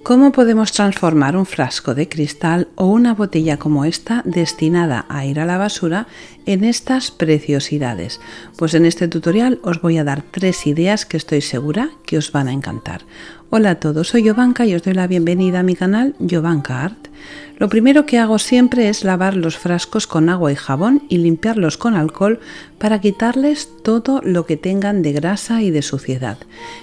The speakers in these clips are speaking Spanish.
¿Cómo podemos transformar un frasco de cristal o una botella como esta destinada a ir a la basura en estas preciosidades? Pues en este tutorial os voy a dar 3 ideas que estoy segura que os van a encantar. Hola a todos, soy Jovanka y os doy la bienvenida a mi canal Jovanka Art. Lo primero que hago siempre es lavar los frascos con agua y jabón y limpiarlos con alcohol para quitarles todo lo que tengan de grasa y de suciedad.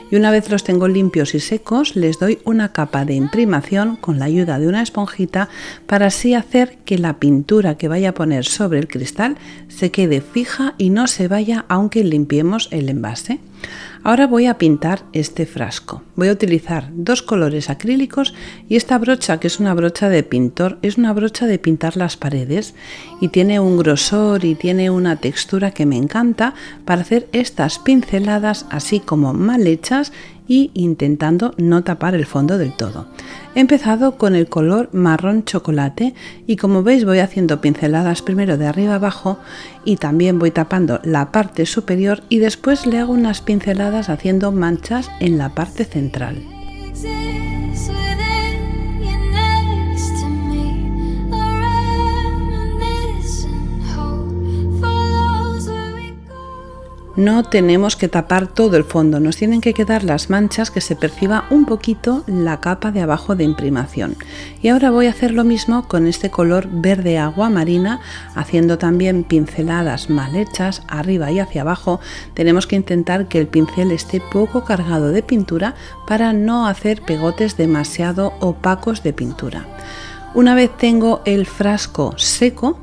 Y una vez los tengo limpios y secos, les doy una capa de imprimación con la ayuda de una esponjita para así hacer que la pintura que vaya a poner sobre el cristal se quede fija y no se vaya aunque limpiemos el envase. Ahora voy a pintar este frasco. Voy a utilizar 2 colores acrílicos y esta brocha, que es una brocha de pintor, es una brocha de pintar las paredes y tiene un grosor y tiene una textura que me encanta para hacer estas pinceladas así como mal hechas y intentando no tapar el fondo del todo. He empezado con el color marrón chocolate y como veis voy haciendo pinceladas primero de arriba abajo y también voy tapando la parte superior y después le hago unas pinceladas haciendo manchas en la parte central. No tenemos que tapar todo el fondo, nos tienen que quedar las manchas que se perciba un poquito la capa de abajo de imprimación. Y ahora voy a hacer lo mismo con este color verde agua marina, haciendo también pinceladas mal hechas arriba y hacia abajo. Tenemos que intentar que el pincel esté poco cargado de pintura para no hacer pegotes demasiado opacos de pintura. Una vez tengo el frasco seco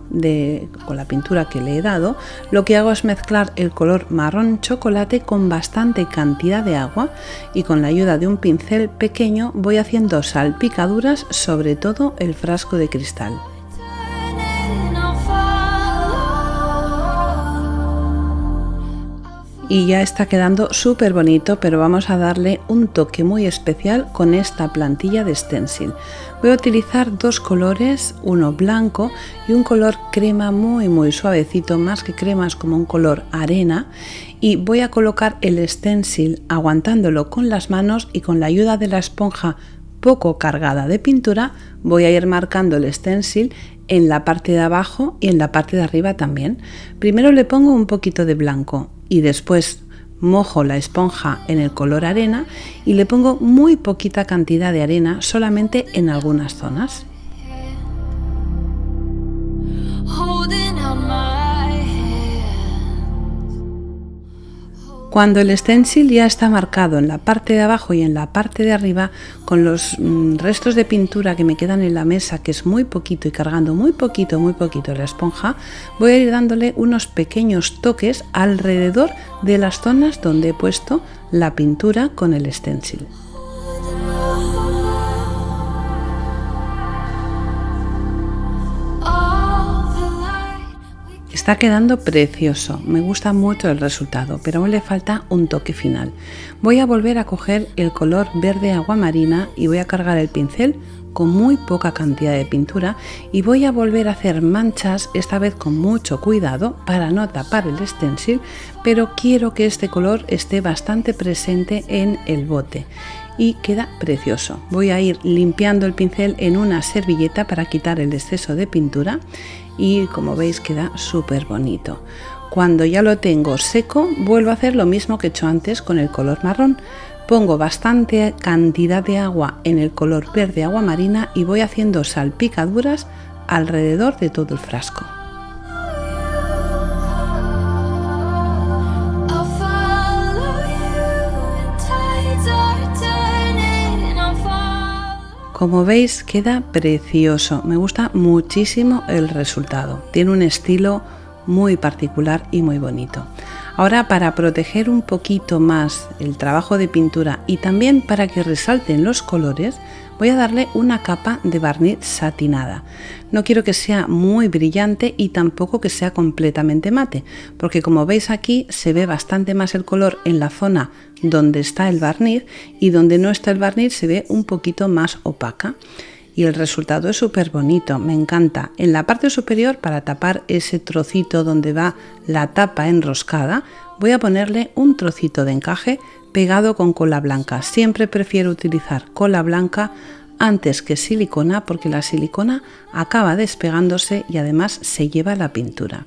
con la pintura que le he dado, lo que hago es mezclar el color marrón chocolate con bastante cantidad de agua y con la ayuda de un pincel pequeño voy haciendo salpicaduras sobre todo el frasco de cristal. Y ya está quedando súper bonito, pero vamos a darle un toque muy especial con esta plantilla de stencil. Voy a utilizar 2 colores, uno blanco y un color crema muy suavecito, más que crema es como un color arena, y voy a colocar el stencil aguantándolo con las manos y con la ayuda de la esponja poco cargada de pintura voy a ir marcando el stencil en la parte de abajo y en la parte de arriba también. Primero le pongo un poquito de blanco y después mojo la esponja en el color arena y le pongo muy poquita cantidad de arena solamente en algunas zonas. Cuando el stencil ya está marcado en la parte de abajo y en la parte de arriba, con los restos de pintura que me quedan en la mesa, que es muy poquito y cargando muy poquito la esponja, voy a ir dándole unos pequeños toques alrededor de las zonas donde he puesto la pintura con el stencil. Está quedando precioso, me gusta mucho el resultado, pero aún le falta un toque final. Voy a volver a coger el color verde agua marina y voy a cargar el pincel con muy poca cantidad de pintura y voy a volver a hacer manchas, esta vez con mucho cuidado para no tapar el stencil, pero quiero que este color esté bastante presente en el bote. Y queda precioso. Voy a ir limpiando el pincel en una servilleta para quitar el exceso de pintura y como veis queda súper bonito. Cuando ya lo tengo seco vuelvo a hacer lo mismo que he hecho antes con el color marrón. Pongo bastante cantidad de agua en el color verde agua marina y voy haciendo salpicaduras alrededor de todo el frasco. Como veis queda precioso, me gusta muchísimo el resultado, tiene un estilo muy particular y muy bonito. Ahora, para proteger un poquito más el trabajo de pintura y también para que resalten los colores, voy a darle una capa de barniz satinada. No quiero que sea muy brillante y tampoco que sea completamente mate, porque como veis aquí se ve bastante más el color en la zona donde está el barniz y donde no está el barniz se ve un poquito más opaca. Y el resultado es súper bonito, me encanta. En la parte superior, para tapar ese trocito donde va la tapa enroscada, voy a ponerle un trocito de encaje pegado con cola blanca. Siempre prefiero utilizar cola blanca antes que silicona, porque la silicona acaba despegándose y además se lleva la pintura.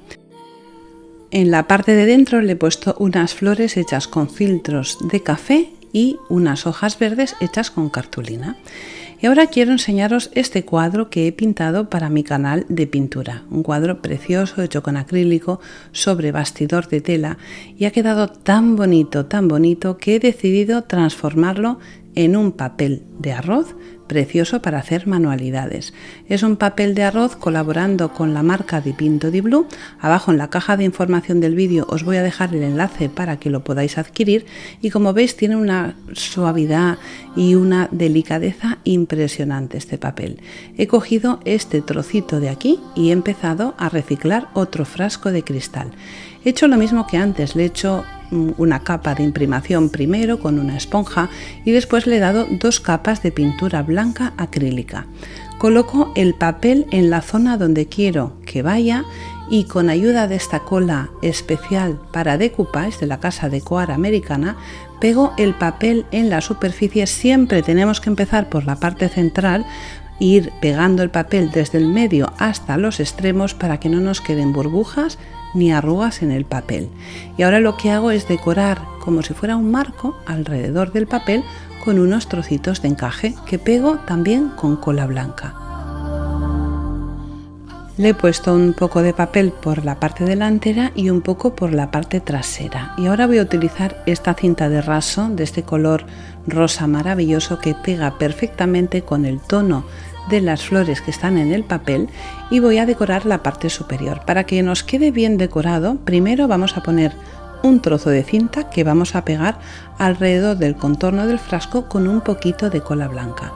En la parte de dentro le he puesto unas flores hechas con filtros de café y unas hojas verdes hechas con cartulina. Y ahora quiero enseñaros este cuadro que he pintado para mi canal de pintura. Un cuadro precioso hecho con acrílico sobre bastidor de tela y ha quedado tan bonito que he decidido transformarlo en un papel de arroz precioso para hacer manualidades. Es un papel de arroz colaborando con la marca Dipinto Di Blu. Abajo en la caja de información del vídeo os voy a dejar el enlace para que lo podáis adquirir y como veis tiene una suavidad y una delicadeza impresionante este papel. He cogido este trocito de aquí y he empezado a reciclar otro frasco de cristal. He hecho lo mismo que antes, le he hecho una capa de imprimación primero con una esponja y después le he dado 2 capas de pintura blanca acrílica. Coloco el papel en la zona donde quiero que vaya y con ayuda de esta cola especial para decoupage de la casa Decoar americana pego el papel en la superficie. Siempre tenemos que empezar por la parte central, ir pegando el papel desde el medio hasta los extremos para que no nos queden burbujas ni arrugas en el papel. Y ahora lo que hago es decorar como si fuera un marco alrededor del papel con unos trocitos de encaje que pego también con cola blanca. Le he puesto un poco de papel por la parte delantera y un poco por la parte trasera. Y ahora voy a utilizar esta cinta de raso de este color rosa maravilloso que pega perfectamente con el tono de las flores que están en el papel y voy a decorar la parte superior. Para que nos quede bien decorado, primero vamos a poner un trozo de cinta que vamos a pegar alrededor del contorno del frasco con un poquito de cola blanca.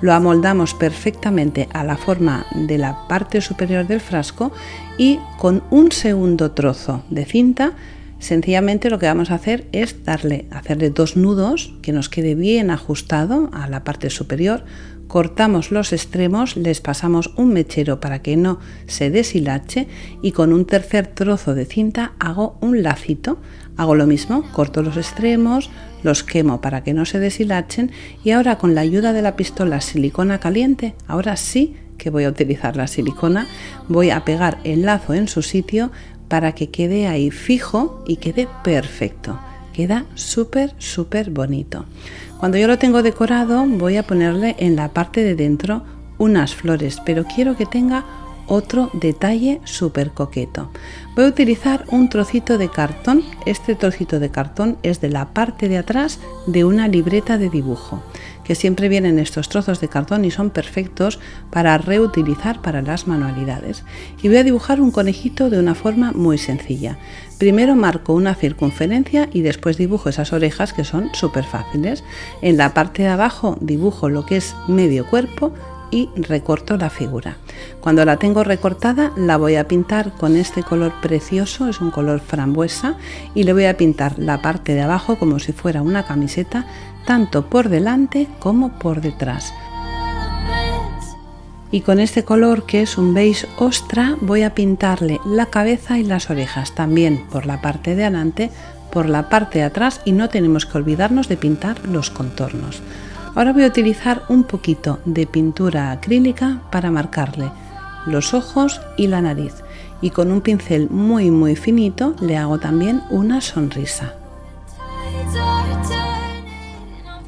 Lo amoldamos perfectamente a la forma de la parte superior del frasco y con un segundo trozo de cinta sencillamente lo que vamos a hacer es hacerle 2 nudos que nos quede bien ajustado a la parte superior. Cortamos los extremos, les pasamos un mechero para que no se deshilache y con un tercer trozo de cinta hago un lacito. Hago lo mismo, corto los extremos, los quemo para que no se deshilachen y ahora con la ayuda de la pistola silicona caliente, ahora sí que voy a utilizar la silicona, voy a pegar el lazo en su sitio para que quede ahí fijo y quede perfecto. Queda súper bonito. Cuando yo lo tengo decorado voy a ponerle en la parte de dentro unas flores, pero quiero que tenga otro detalle súper coqueto. Voy a utilizar un trocito de cartón. Este trocito de cartón es de la parte de atrás de una libreta de dibujo, que siempre vienen estos trozos de cartón y son perfectos para reutilizar para las manualidades. Y voy a dibujar un conejito de una forma muy sencilla. Primero marco una circunferencia y después dibujo esas orejas que son súper fáciles. En la parte de abajo dibujo lo que es medio cuerpo y recorto la figura. Cuando la tengo recortada la voy a pintar con este color precioso, es un color frambuesa, y le voy a pintar la parte de abajo como si fuera una camiseta, tanto por delante como por detrás. Y con este color, que es un beige ostra, voy a pintarle la cabeza y las orejas, también por la parte de adelante, por la parte de atrás, y no tenemos que olvidarnos de pintar los contornos. Ahora voy a utilizar un poquito de pintura acrílica para marcarle los ojos y la nariz, y con un pincel muy finito le hago también una sonrisa.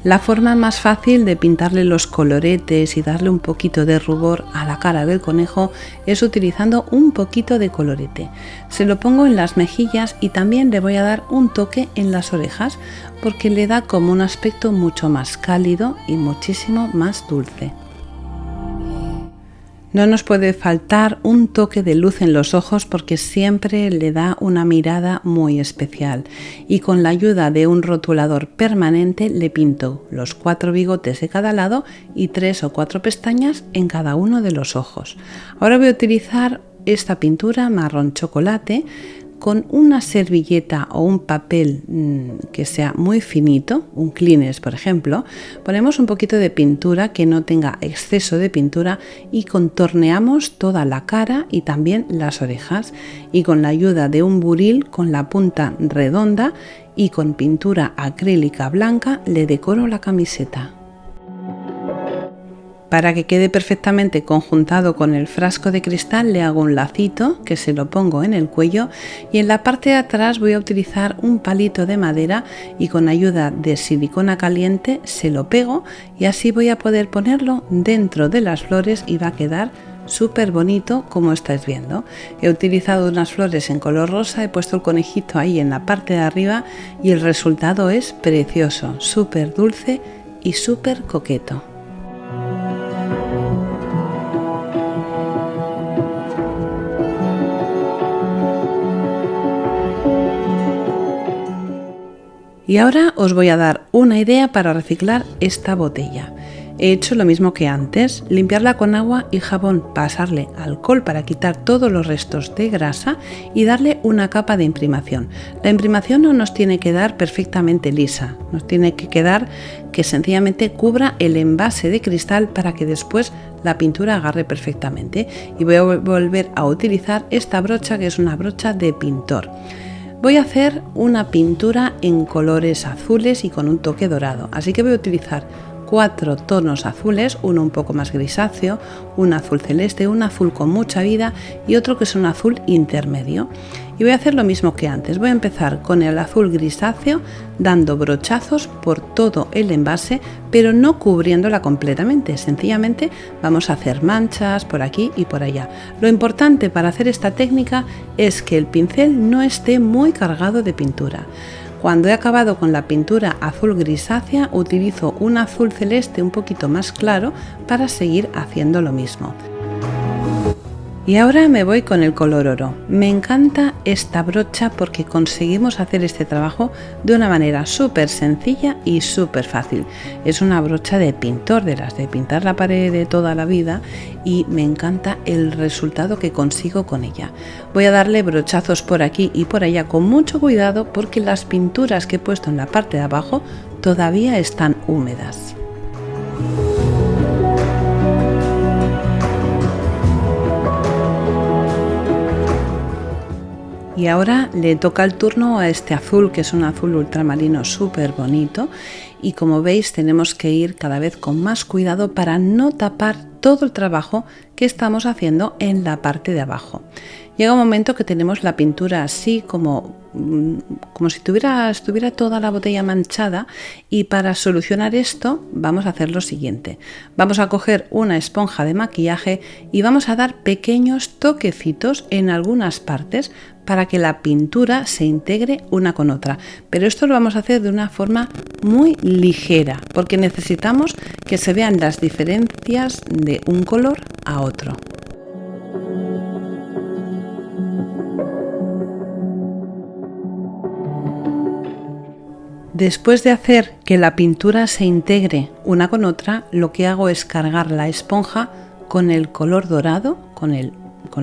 La forma más fácil de pintarle los coloretes y darle un poquito de rubor a la cara del conejo es utilizando un poquito de colorete. Se lo pongo en las mejillas y también le voy a dar un toque en las orejas porque le da como un aspecto mucho más cálido y muchísimo más dulce. No nos puede faltar un toque de luz en los ojos porque siempre le da una mirada muy especial, y con la ayuda de un rotulador permanente le pinto los 4 bigotes de cada lado y 3 o 4 pestañas en cada uno de los ojos. Ahora voy a utilizar esta pintura marrón chocolate. Con una servilleta o un papel que sea muy finito, un Kleenex por ejemplo, ponemos un poquito de pintura que no tenga exceso de pintura y contorneamos toda la cara y también las orejas, y con la ayuda de un buril con la punta redonda y con pintura acrílica blanca le decoro la camiseta. Para que quede perfectamente conjuntado con el frasco de cristal le hago un lacito que se lo pongo en el cuello y en la parte de atrás voy a utilizar un palito de madera y con ayuda de silicona caliente se lo pego y así voy a poder ponerlo dentro de las flores y va a quedar súper bonito como estáis viendo. He utilizado unas flores en color rosa, he puesto el conejito ahí en la parte de arriba y el resultado es precioso, súper dulce y súper coqueto. Y ahora os voy a dar una idea para reciclar esta botella. He hecho lo mismo que antes, limpiarla con agua y jabón, pasarle alcohol para quitar todos los restos de grasa y darle una capa de imprimación. La imprimación no nos tiene que dar perfectamente lisa, nos tiene que quedar que sencillamente cubra el envase de cristal para que después la pintura agarre perfectamente. Y voy a volver a utilizar esta brocha que es una brocha de pintor. Voy a hacer una pintura en colores azules y con un toque dorado, así que voy a utilizar 4 tonos azules, uno un poco más grisáceo, un azul celeste, un azul con mucha vida y otro que es un azul intermedio. Y voy a hacer lo mismo que antes, voy a empezar con el azul grisáceo dando brochazos por todo el envase, pero no cubriéndola completamente, sencillamente vamos a hacer manchas por aquí y por allá. Lo importante para hacer esta técnica es que el pincel no esté muy cargado de pintura. Cuando he acabado con la pintura azul grisácea, utilizo un azul celeste un poquito más claro para seguir haciendo lo mismo. Y ahora me voy con el color oro. Me encanta esta brocha porque conseguimos hacer este trabajo de una manera súper sencilla y súper fácil. Es una brocha de pintor, de las de pintar la pared de toda la vida, y me encanta el resultado que consigo con ella. Voy a darle brochazos por aquí y por allá con mucho cuidado porque las pinturas que he puesto en la parte de abajo todavía están húmedas. Y ahora le toca el turno a este azul, que es un azul ultramarino súper bonito, y como veis tenemos que ir cada vez con más cuidado para no tapar todo el trabajo que estamos haciendo en la parte de abajo. Llega un momento que tenemos la pintura así como si estuviera toda la botella manchada, y para solucionar esto vamos a hacer lo siguiente. Vamos a coger una esponja de maquillaje y vamos a dar pequeños toquecitos en algunas partes para que la pintura se integre una con otra, pero esto lo vamos a hacer de una forma muy ligera porque necesitamos que se vean las diferencias de un color a otro. Después de hacer que la pintura se integre una con otra, lo que hago es cargar la esponja con el color dorado, con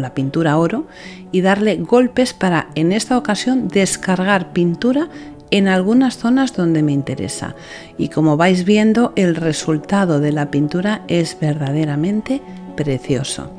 la pintura oro, y darle golpes para, en esta ocasión, descargar pintura en algunas zonas donde me interesa. Y como vais viendo, el resultado de la pintura es verdaderamente precioso.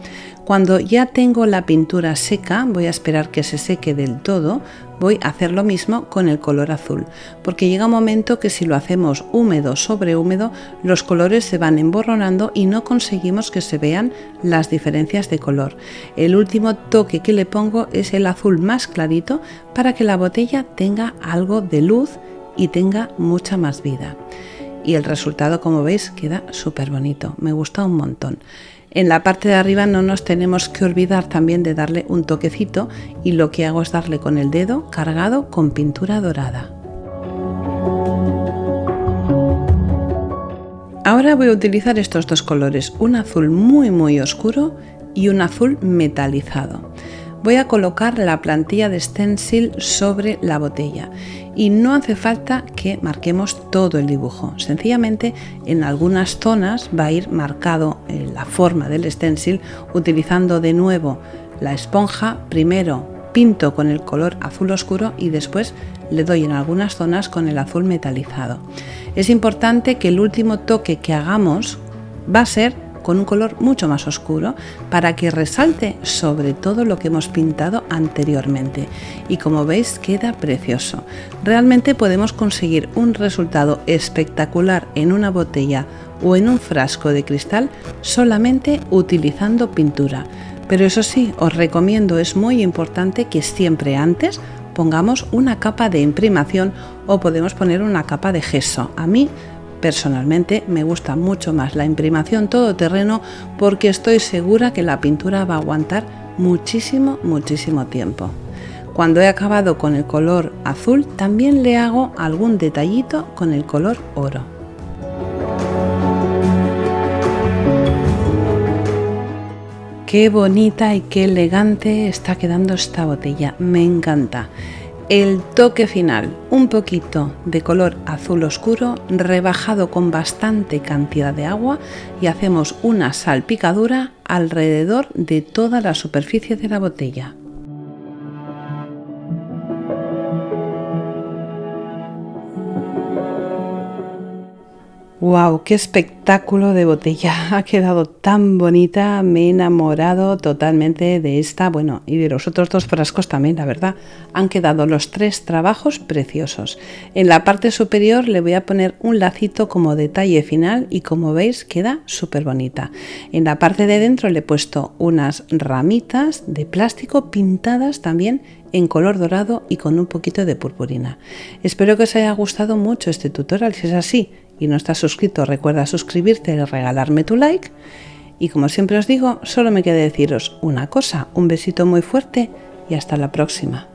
Cuando ya tengo la pintura seca, voy a esperar que se seque del todo, voy a hacer lo mismo con el color azul, porque llega un momento que si lo hacemos húmedo sobre húmedo, los colores se van emborronando y no conseguimos que se vean las diferencias de color. El último toque que le pongo es el azul más clarito para que la botella tenga algo de luz y tenga mucha más vida. Y el resultado, como veis, queda súper bonito, me gusta un montón. En la parte de arriba no nos tenemos que olvidar también de darle un toquecito, y lo que hago es darle con el dedo cargado con pintura dorada. Ahora voy a utilizar estos dos colores, un azul muy oscuro y un azul metalizado. Voy a colocar la plantilla de stencil sobre la botella y no hace falta que marquemos todo el dibujo, sencillamente en algunas zonas va a ir marcado la forma del stencil utilizando de nuevo la esponja. Primero pinto con el color azul oscuro y después le doy en algunas zonas con el azul metalizado. Es importante que el último toque que hagamos va a ser con un color mucho más oscuro para que resalte sobre todo lo que hemos pintado anteriormente. Y como veis, queda precioso. Realmente podemos conseguir un resultado espectacular en una botella o en un frasco de cristal solamente utilizando pintura. Pero eso sí, os recomiendo, es muy importante que siempre antes pongamos una capa de imprimación o podemos poner una capa de gesso. A mí personalmente me gusta mucho más la imprimación todoterreno porque estoy segura que la pintura va a aguantar muchísimo tiempo. Cuando he acabado con el color azul, también le hago algún detallito con el color oro. Qué bonita y qué elegante está quedando esta botella, me encanta. El toque final, un poquito de color azul oscuro rebajado con bastante cantidad de agua y hacemos una salpicadura alrededor de toda la superficie de la botella. ¡Wow! ¡Qué espectáculo de botella! Ha quedado tan bonita, me he enamorado totalmente de esta, bueno, y de los otros dos frascos también, la verdad. Han quedado los tres trabajos preciosos. En la parte superior le voy a poner un lacito como detalle final y como veis queda súper bonita. En la parte de dentro le he puesto unas ramitas de plástico pintadas también en color dorado y con un poquito de purpurina. Espero que os haya gustado mucho este tutorial. Si es así y no estás suscrito, recuerda suscribirte y regalarme tu like. Y como siempre os digo, solo me queda deciros una cosa, un besito muy fuerte y hasta la próxima.